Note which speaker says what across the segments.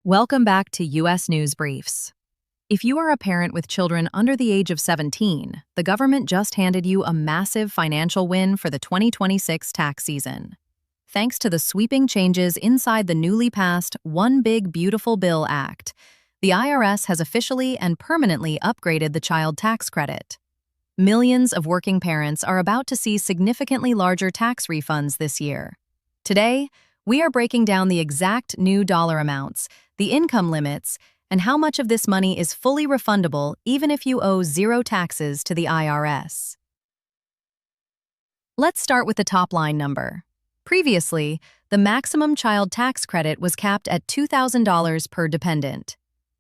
Speaker 1: Welcome back to U.S. News Briefs. If you are a parent with children under the age of 17, the government just handed you a massive financial win for the 2026 tax season. Thanks to the sweeping changes inside the newly passed One Big Beautiful Bill Act, the IRS has officially and permanently upgraded the child tax credit. Millions of working parents are about to see significantly larger tax refunds this year. Today, we are breaking down the exact new dollar amounts, the income limits, and how much of this money is fully refundable even if you owe zero taxes to the IRS. Let's start with the top-line number. Previously, the maximum child tax credit was capped at $2,000 per dependent.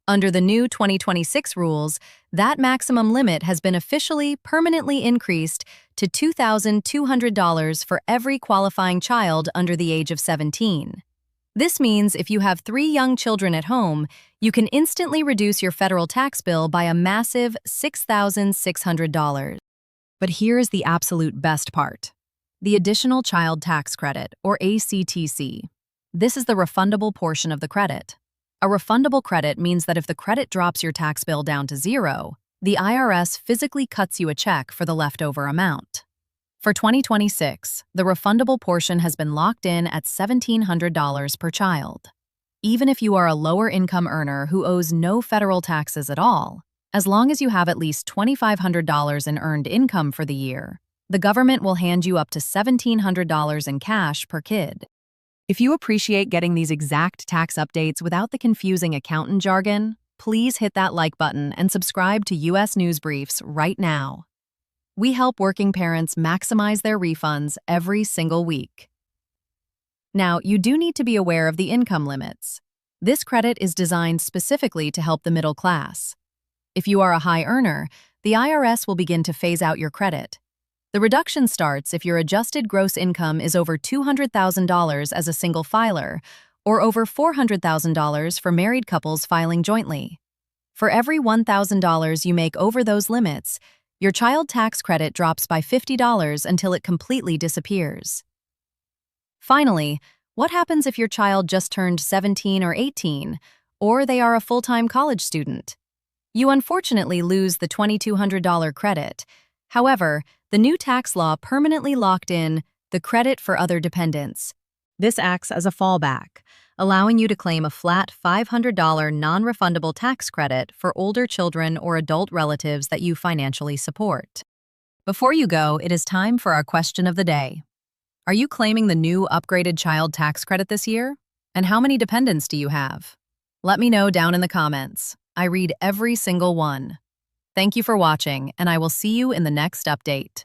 Speaker 1: Under the new 2026 rules, that maximum limit has been officially permanently increased to $2,200 for every qualifying child under the age of 17. This means if you have 3 young children at home, you can instantly reduce your federal tax bill by a massive $6,600. But here's the absolute best part: the Additional Child Tax Credit, or ACTC. This is the refundable portion of the credit. A refundable credit means that if the credit drops your tax bill down to zero, the IRS physically cuts you a check for the leftover amount. For 2026, the refundable portion has been locked in at $1,700 per child. Even if you are a lower-income earner who owes no federal taxes at all, as long as you have at least $2,500 in earned income for the year, the government will hand you up to $1,700 in cash per kid. If you appreciate getting these exact tax updates without the confusing accountant jargon, please hit that like button and subscribe to U.S. News Briefs right now. We help working parents maximize their refunds every single week. Now, you do need to be aware of the income limits. This credit is designed specifically to help the middle class. If you are a high earner, the IRS will begin to phase out your credit. The reduction starts if your adjusted gross income is over $200,000 as a single filer, or over $400,000 for married couples filing jointly. For every $1,000 you make over those limits, your child tax credit drops by $50 until it completely disappears. Finally, what happens if your child just turned 17 or 18, or they are a full-time college student? You unfortunately lose the $2,200 credit. However, the new tax law permanently locked in the credit for other dependents. This acts as a fallback, allowing you to claim a flat $500 non-refundable tax credit for older children or adult relatives that you financially support. Before you go, it is time for our question of the day. Are you claiming the new upgraded child tax credit this year? And how many dependents do you have? Let me know down in the comments. I read every single one. Thank you for watching, and I will see you in the next update.